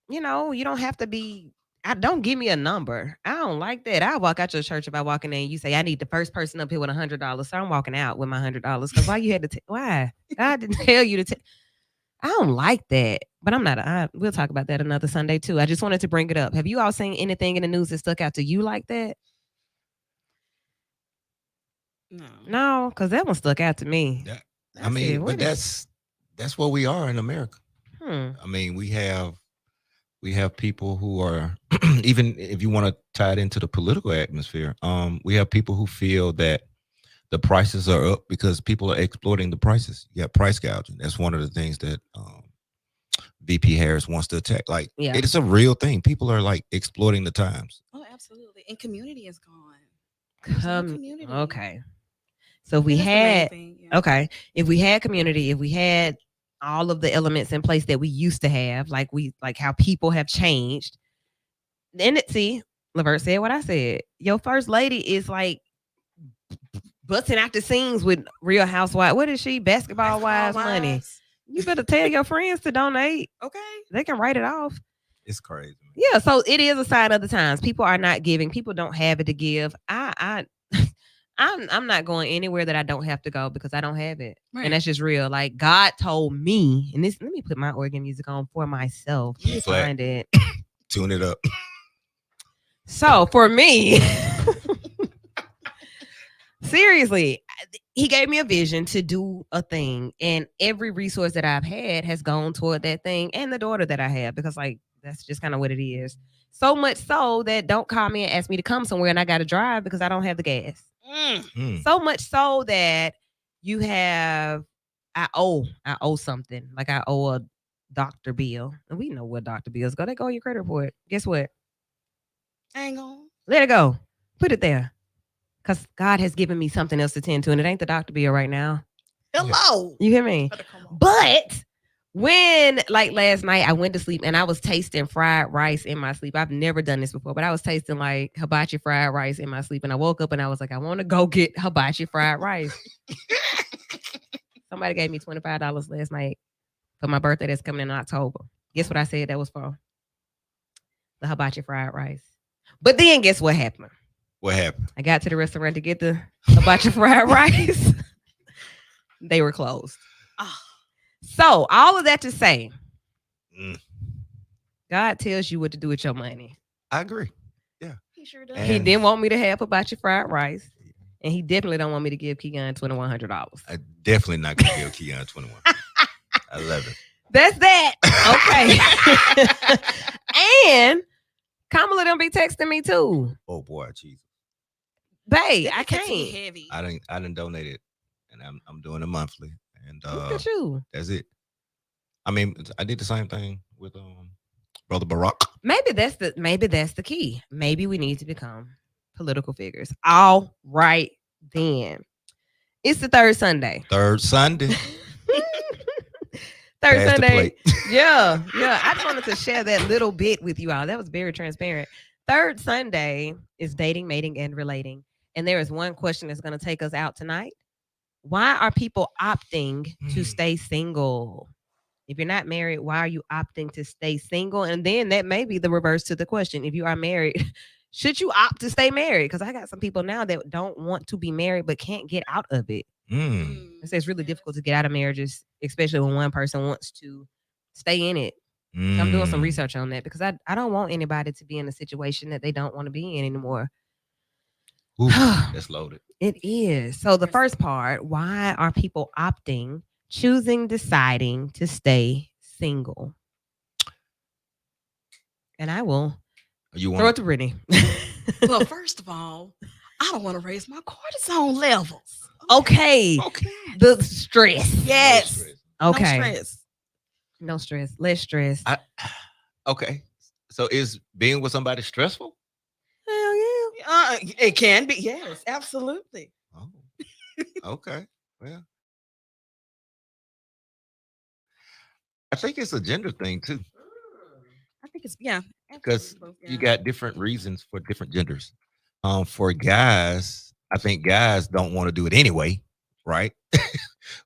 You don't have to be. Don't give me a number. I don't like that. I walk out your church if I walk in there and you say I need the first person up here with $100. So I'm walking out with my $100. Because why you had to? Why? God didn't tell you to. I don't like that. But I'm not. We'll talk about that another Sunday too. I just wanted to bring it up. Have you all seen anything in the news that stuck out to you like that? No. No, because that one stuck out to me. Yeah. I said, mean, what but is- that's what we are in America. Hmm. I mean, we have people who are even if you want to tie it into the political atmosphere, we have people who feel that the prices are up because people are exploiting the prices. You have price gouging. That's one of the things that VP Harris wants to attack. Like, Yeah. it's a real thing. People are like exploiting the times. Oh, absolutely. And community is gone. There's no community. Okay. So if we That's the main had thing, yeah. okay, if we had community, if we had all of the elements in place that we used to have, like how people have changed, then Lavert said what I said. Your first lady is like busting out the scenes with Real Housewives. What is she? Basketball wives money. Wives. You better tell your friends to donate. Okay. They can write it off. It's crazy. Yeah, so it is a sign of the times. People are not giving. People don't have it to give. I'm not going anywhere that I don't have to go because I don't have it. Right. And that's just real. Like, God told me, and let me put my organ music on for myself. Let me Flat. find it. Tune it up. So for me, seriously, he gave me a vision to do a thing, and every resource that I've had has gone toward that thing, and the daughter that I have, because like that's just kind of what it is. So much so that don't call me and ask me to come somewhere and I got to drive because I don't have the gas. Mm. So much so that I owe something. Like I owe a doctor bill. And we know what doctor bills go. They go on your credit report. Guess what? Hang on. Let it go. Put it there. Because God has given me something else to tend to, and it ain't the doctor bill right now. Hello. You hear me? Better come on. But when, like last night, I went to sleep and I was tasting fried rice in my sleep. I've never done this before, but I was tasting like hibachi fried rice in my sleep. And I woke up and I was like, I want to go get hibachi fried rice. Somebody gave me $25 last night for my birthday that's coming in October. Guess what I said that was for? The hibachi fried rice. But then guess what happened? What happened? I got to the restaurant to get the hibachi fried rice. They were closed. Oh, So all of that to say, Mm, God tells you what to do with your money. I agree. he sure does. He And- didn't want me to have hibachi fried rice, and he definitely don't want me to give Keon $2,100. I definitely not gonna give Keon 21. I love it. That's that. Okay. And Kamala don't be texting me too. Oh boy, Jesus. Babe, That I gets too can't. heavy. I didn't donate it, and I'm doing it monthly, and Look at you. that's it. I mean, I did the same thing with Brother Barack. Maybe that's the key. Maybe we need to become political figures. All right, then. It's the third Sunday. Third Sunday. Third Pass the Sunday. plate. Yeah. I just wanted to share that little bit with you all. That was very transparent. Third Sunday is dating, mating, and relating. And there is one question that's going to take us out tonight. Why are people opting to stay single? If you're not married, why are you opting to stay single? And then that may be the reverse to the question. If you are married, should you opt to stay married? Because I got some people now that don't want to be married but can't get out of it. Mm. I say it's really difficult to get out of marriages, especially when one person wants to stay in it. So I'm doing some Mm. research on that because I don't want anybody to be in a situation that they don't want to be in anymore. Ooh, that's loaded. It is. So the Yes. first part, why are people opting, deciding to stay single? And I will You throw it want to Brittany. Well, first of all, I don't want to raise my cortisone levels. Okay. okay? The stress. Yes. Okay. No stress. No stress. Less stress. Okay. So is being with somebody stressful? Hell yeah. It can be. Yes, absolutely. Oh, okay. Well, I think it's a gender thing too, I think it's yeah. because absolutely, you yeah. got different reasons for different genders. For guys, I think guys don't want to do it anyway, right?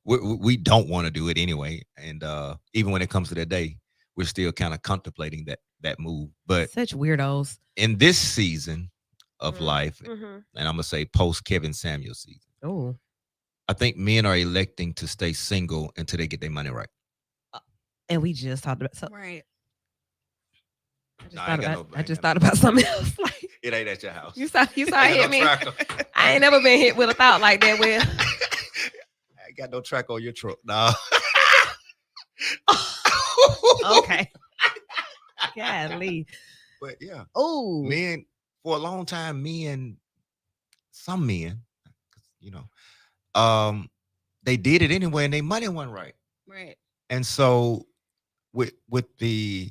We don't want to do it anyway, and even when it comes to that day, we're still kind of contemplating that move. But Such weirdos. in this season of Mm. life, Mm-hmm. and I'm gonna say post Kevin Samuel season, Oh. I think men are electing to stay single until they get their money right. And we just talked about Right. I just thought about something else. Like It ain't at your house. you saw it Ain't hit no me. tracker. I ain't never been hit with a thought like that. Will. I ain't got no track on your truck. No. Okay. Golly. But yeah, Oh. men for a long time, some men, you know, they did it anyway, and their money wasn't right. Right. And so, with the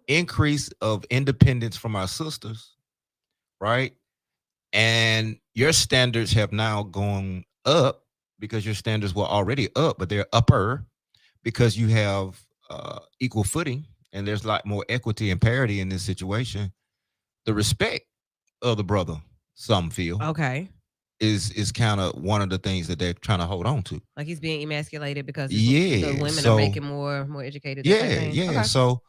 increase of independence from our sisters, right, and your standards have now gone up because your standards were already up, but they're upper because you have equal footing, and there's a lot more equity and parity in this situation. The respect of the brother, some feel, Okay. is kind of one of the things that they're trying to hold on to. Like he's being emasculated because the Yeah, women so- are making more educated. that type Yeah, thing? yeah. Okay. So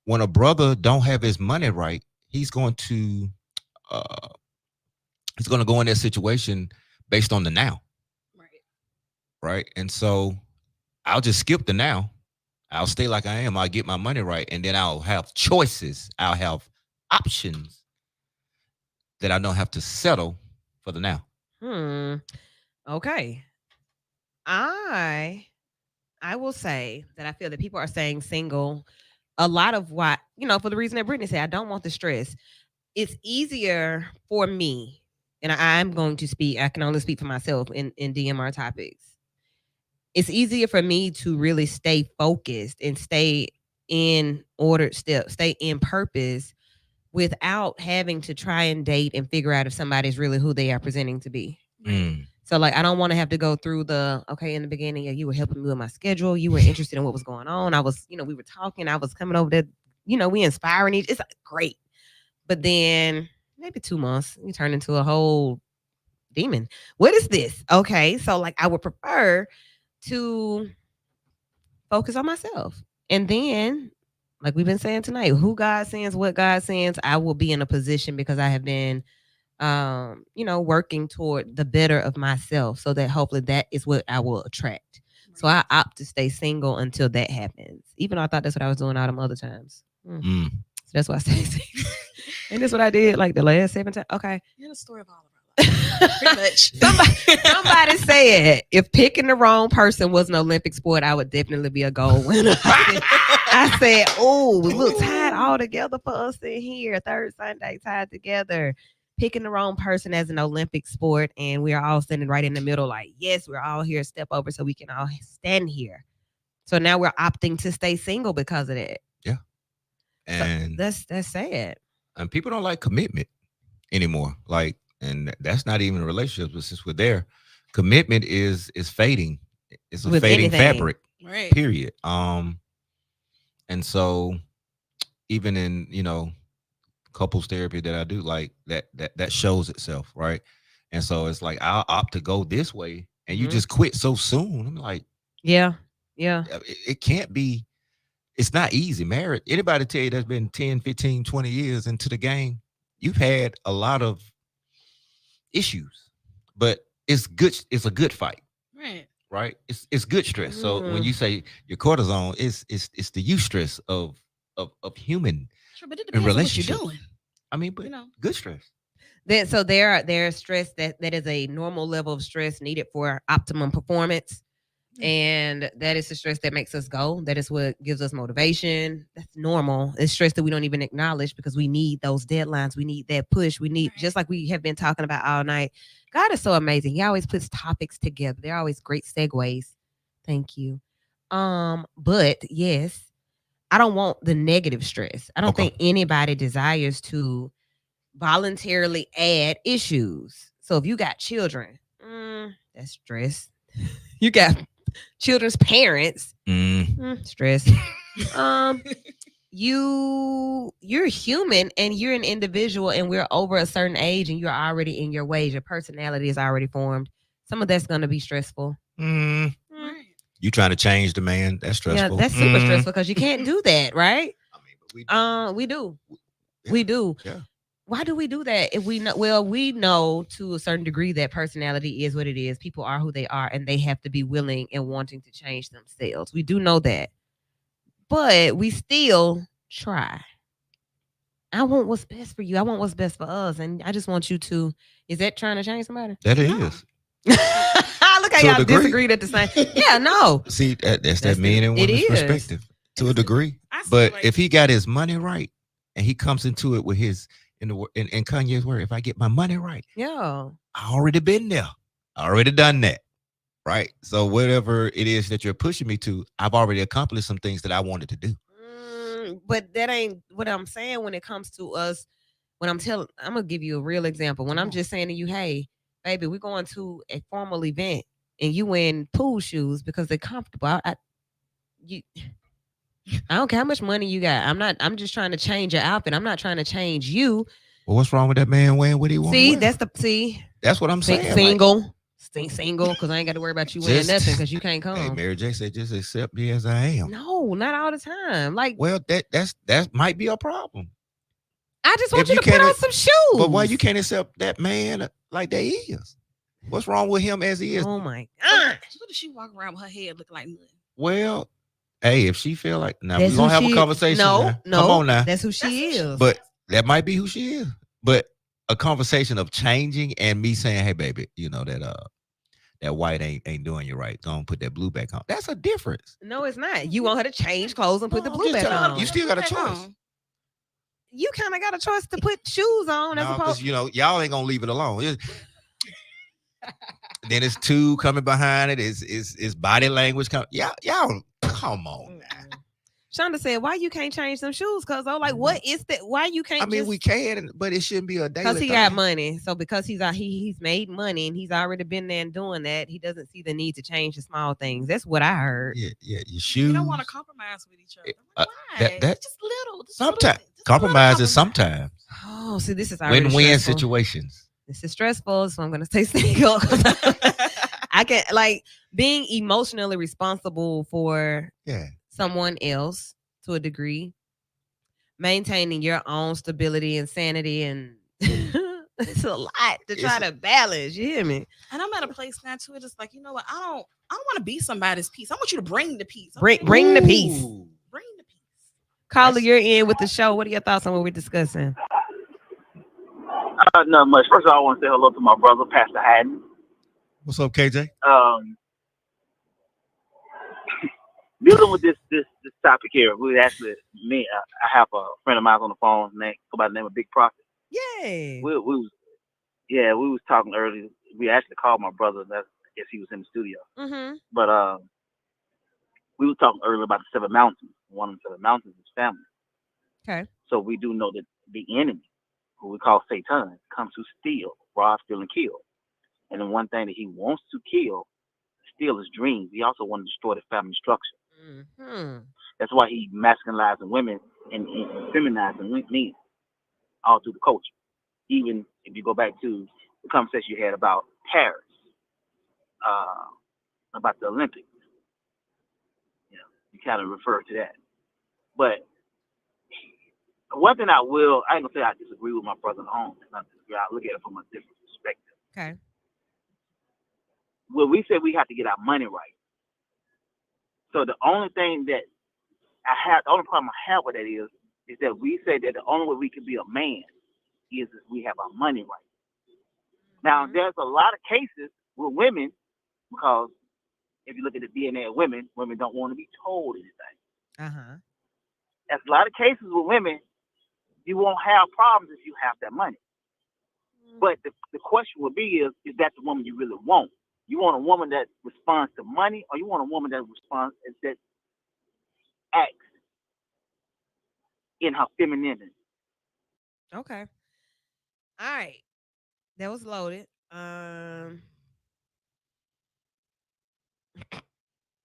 when a brother don't have his money right, he's going to go in that situation based on the now, Right. right? And so I'll just skip the now. I'll stay like I am. I'll get my money right, and then I'll have choices. I'll have options that I don't have to settle for the now. Okay. I will say that I feel that people are staying single. A lot of why, for the reason that Brittany said, I don't want the stress. It's easier for me, and I'm going to speak. I can only speak for myself in DMR topics. it's easier for me to really stay focused and stay in ordered steps, stay in purpose without having to try and date and figure out if somebody's really who they are presenting to be. Mm. So like I don't want to have to go through the okay in the beginning, yeah, you were helping me with my schedule, you were interested in what was going on. I was, we were talking, I was coming over there, we inspiring each. It's great. But then maybe 2 months, you turn into a whole demon. What is this? Okay. So like I would prefer to focus on myself. And then, like we've been saying tonight, who God sends, what God sends, I will be in a position because I have been working toward the better of myself so that hopefully that is what I will attract. So I opt to stay single until that happens. Even though I thought that's what I was doing all them other times. So that's why I stay single. And that's what I did like the last 7 times. Okay. You're the story of all of our life. Pretty much. Somebody said if picking the wrong person was an Olympic sport, I would definitely be a gold winner. I said, oh, we look tied all together for us in here. Third Sunday tied together. Picking the wrong person as an Olympic sport, and we're all standing right in the middle, like, yes, we're all here, step over so we can all stand here. So now we're opting to stay single because of that. Yeah. And so that's sad. And people don't like commitment anymore. Like, and that's not even a relationship, but since we're there, commitment is fading. It's a With fading anything. fabric. Right. Period. And so even in, couples therapy that I do, like that shows itself, right? And so it's like I'll opt to go this way and you just quit so soon. I'm like, yeah. It can't be, it's not easy. Married, anybody tell you that's been 10, 15, 20 years into the game, you've had a lot of issues, but it's good. It's a good fight. Right. It's good stress. So when you say your cortisone, it's the eustress of human. Sure, but it depends on what you're doing. I mean, but good stress. So there's stress that is a normal level of stress needed for optimum performance. And that is the stress that makes us go. That is what gives us motivation. That's normal. It's stress that we don't even acknowledge because we need those deadlines. We need that push. We need, just like we have been talking about all night. God is so amazing. He always puts topics together. They're always great segues. Thank you. But yes, I don't want the negative stress. I don't think anybody desires to voluntarily add issues. So if you got children, that's stress. You got children's parents, stress. You're human and you're an individual and we're over a certain age and you're already in your ways. Your personality is already formed. Some of that's going to be stressful. You trying to change the man? That's stressful. Yeah, that's super stressful because you can't do that, right? I mean, but we do. Yeah. We do. Yeah. Why do we do that? If we know, we know to a certain degree that personality is what it is. People are who they are, and they have to be willing and wanting to change themselves. We do know that, but we still try. I want what's best for you. I want what's best for us, and I just want you to. Is that trying to change somebody? That is. Look how y'all disagreed at the same. Yeah, no. See, that's that men and women's perspective to a degree. But if he got his money right, and he comes into it with his. In Kanye's word, if I get my money right, I already been there. I already done that. Right. So whatever it is that you're pushing me to, I've already accomplished some things that I wanted to do. But that ain't what I'm saying when it comes to us. When I'm gonna give you a real example. When I'm just saying to you, hey, baby, we're going to a formal event and you in pool shoes because they're comfortable. I don't care how much money you got. I'm just trying to change your outfit. I'm not trying to change you. Well, what's wrong with that man wearing what he wants? That's what I'm saying. Single. Stay single because I ain't got to worry about you wearing nothing because you can't come. Hey, Mary J said, just accept me as I am. No, not all the time. Like, well, that might be a problem. I just want you to put on some shoes. But why you can't accept that man like that is? What's wrong with him as he is? Oh my God. What does she walk around with her head looking like nothing? Well, hey, if she feel like now we're gonna have a conversation. No, come on now. That's who she is. But that might be who she is. But a conversation of changing and me saying, hey, baby, you know that white ain't doing you right. Go and put that blue back on. That's a difference. No, it's not. You want her to change clothes and put the blue back on. You still got a choice. You kind of got a choice to put shoes on as opposed. Y'all ain't gonna leave it alone. then it's two coming behind it. Is body language coming? Y'all, come on. Shonda said, "Why you can't change some shoes?" Cause I'm like, what is that? Why you can't? I mean, we can, but it shouldn't be a daily. Because he got money. So because he's made money and he's already been there and doing that, he doesn't see the need to change the small things. That's what I heard. Yeah, your shoes. You don't want to compromise with each other. Like, why? That just little. sometimes compromises. Sometimes Oh, see, this is already win-win stressful. situations. This is stressful, so I'm gonna stay single. I can like being emotionally responsible for someone else to a degree, maintaining your own stability and sanity, and it's a lot to try to balance. You hear me? And I'm at a place now too. It's like, you know what? I don't want to be somebody's peace. I want you to bring the peace. Bring the peace. Bring the peace. Caller, you're in with the show. What are your thoughts on what we're discussing? Not much. First of all, I want to say hello to my brother, Pastor Haddon. What's up, KJ? Dealing with this topic here, I have a friend of mine on the phone named by the name of Big Prophet. Yay. We was talking earlier. We actually called my brother. I guess he was in the studio. Mm-hmm. But we were talking earlier about the 7 mountains. One of the 7 mountains is family. Okay. So we do know that the enemy, who we call Satan, comes to steal, rob, steal, and kill. And the one thing that he wants to steal his dreams. He also wants to destroy the family structure. Mm-hmm. That's why he masculinizing women and feminizing men all through the culture. Even if you go back to the conversation you had about Paris, about the Olympics, you kind of refer to that. But one thing I ain't gonna say I disagree with my brother Holmes. I look at it from a different perspective. Okay. Well, we said we have to get our money right. So the only thing that the only problem I have with that is that we say that the only way we can be a man is if we have our money right. Now, there's a lot of cases with women, because if you look at the DNA of women don't want to be told anything. Uh-huh. There's a lot of cases with women, you won't have problems if you have that money. But the question would be is that the woman you really want? You want a woman that responds to money, or you want a woman that acts in her femininity? Okay. All right. That was loaded.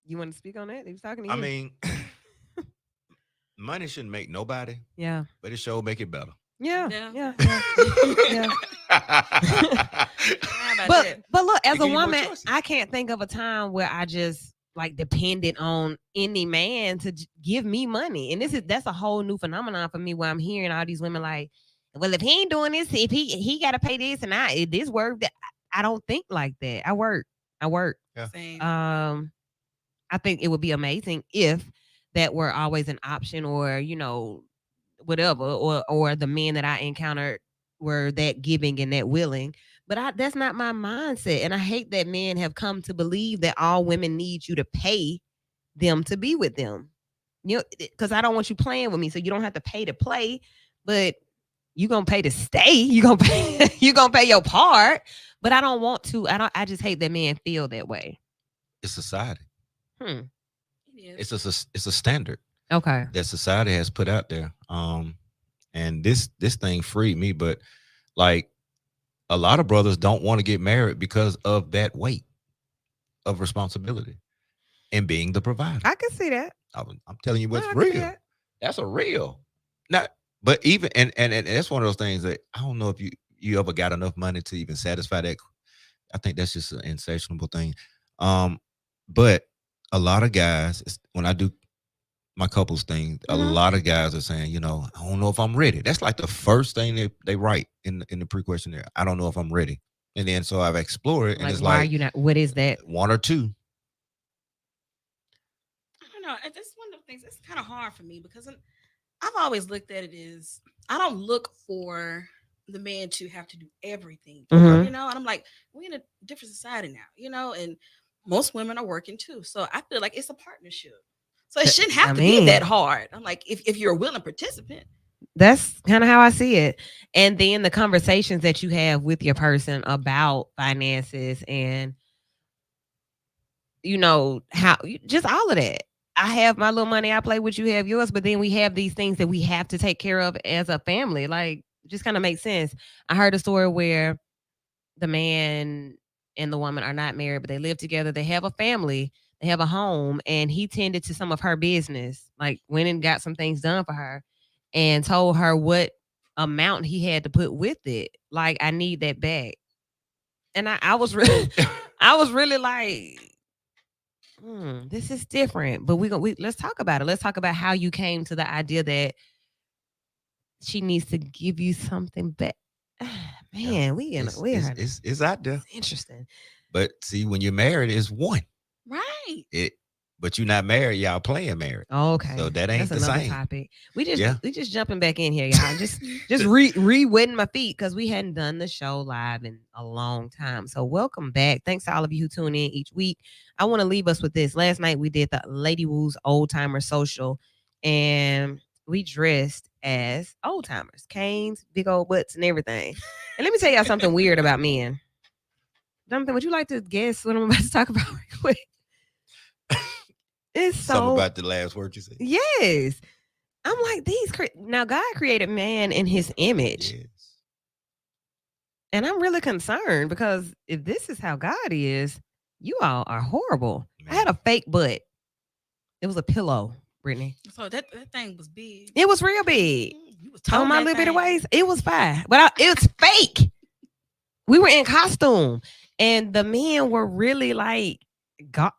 You want to speak on that? He was talking to you. I mean, money shouldn't make nobody. Yeah. But it sure make it better. Yeah. But But look, as It a give you more woman, choices. I can't think of a time where I just like depended on any man to give me money. And that's a whole new phenomenon for me, where I'm hearing all these women like, well, if he ain't doing this, if he got to pay this and this work, that I don't think like that. I work. Yeah. same. I think it would be amazing if that were always an option, or whatever, or the men that I encountered were that giving and that willing. But that's not my mindset, and I hate that men have come to believe that all women need you to pay them to be with them. Because I don't want you playing with me, so you don't have to pay to play, but you gonna pay to stay. You gonna pay your part, but I don't want to. I just hate that men feel that way. It's society. It is. It's a standard Okay. that society has put out there. And this thing freed me, but like a lot of brothers don't want to get married because of that weight of responsibility and being the provider. I can see that. I'm telling you what's I can see real. that. That's a real. But even and that's one of those things that I don't know if you ever got enough money to even satisfy that. I think that's just an insatiable thing. But a lot of guys, when I do my couples thing, a lot of guys are saying, I don't know if I'm ready. That's like the first thing they write in the pre-questionnaire. I don't know if I'm ready. And then so I've explored it, and it's why like, are you not? What is that? one or two. I don't know. That's one of the things. It's kind of hard for me because I've always looked at it as I don't look for the man to have to do everything, Mhm. And I'm like, we're in a different society now, and most women are working too. So I feel like it's a partnership. So it shouldn't have to be that hard. I'm like, if you're a willing participant. That's kind of how I see it. And then the conversations that you have with your person about finances and how just all of that. I have my little money I play with, you have yours, but then we have these things that we have to take care of as a family. Like, just kind of makes sense. I heard a story where the man and the woman are not married, but they live together. They have a family, they have a home, and he tended to some of her business, like went and got some things done for her and told her what amount he had to put with it. Like, I need that back. And I was really, I was really like, this is different. But let's talk about it. Let's talk about how you came to the idea that she needs to give you something back. Man, it's out there. It's interesting. But see, when you're married, it's one. Right. But you're not married, y'all playing married. Okay. So that ain't That's the another same. topic. We just jumping back in here, y'all. Just re-wetting my feet because we hadn't done the show live in a long time. So welcome back. Thanks to all of you who tune in each week. I want to leave us with this. Last night we did the Lady Woo's Old Timer Social, and we dressed as old timers, canes, big old butts, and everything. And let me tell y'all something weird about men. Jonathan, would you like to guess what I'm about to talk about real quick? It's something about the last word you said. Yes. I'm like, now God created man in his image. Yes. And I'm really concerned because if this is how God is, you all are horrible. Man. I had a fake butt. It was a pillow, Brittany. So that thing was big. It was real big. You was on my little bitty waist. It was fine. But it's fake. We were in costume. And the men were really like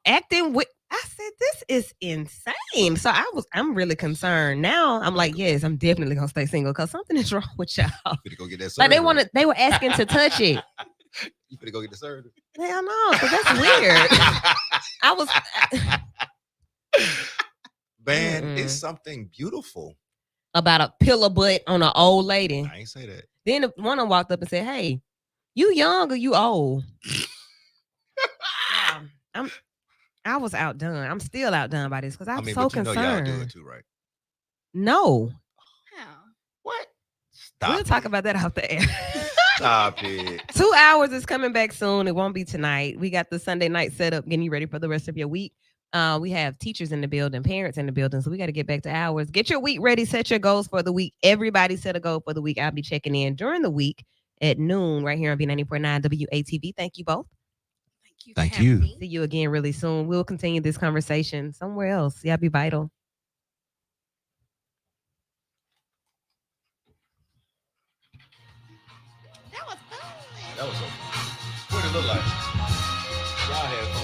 acting with. I said, this is insane. So I'm really concerned. Now I'm like, yes, I'm definitely gonna stay single because something is wrong with y'all. You finna go get that surgery. Like they were asking to touch it. You finna go get the surgery. Hell no, because that's weird. Man, it's something beautiful about a pillow butt on an old lady. I ain't say that. Then one of them walked up and said, "Hey, you young or you old?" I was outdone. I'm still outdone by this because I'm so concerned. Y'all do it too, right? No. How? What? We'll talk about that off the air. Stop it. 2 hours is coming back soon. It won't be tonight. We got the Sunday night set up, getting you ready for the rest of your week. We have teachers in the building, parents in the building, so we got to get back to hours. Get your week ready. Set your goals for the week. Everybody set a goal for the week. I'll be checking in during the week at noon right here on B94.9 WATV. Thank you both. Thank you. See you again really soon. We'll continue this conversation somewhere else. Y'all be vital. That was fun. That was so fun. What did it look like? Y'all had fun.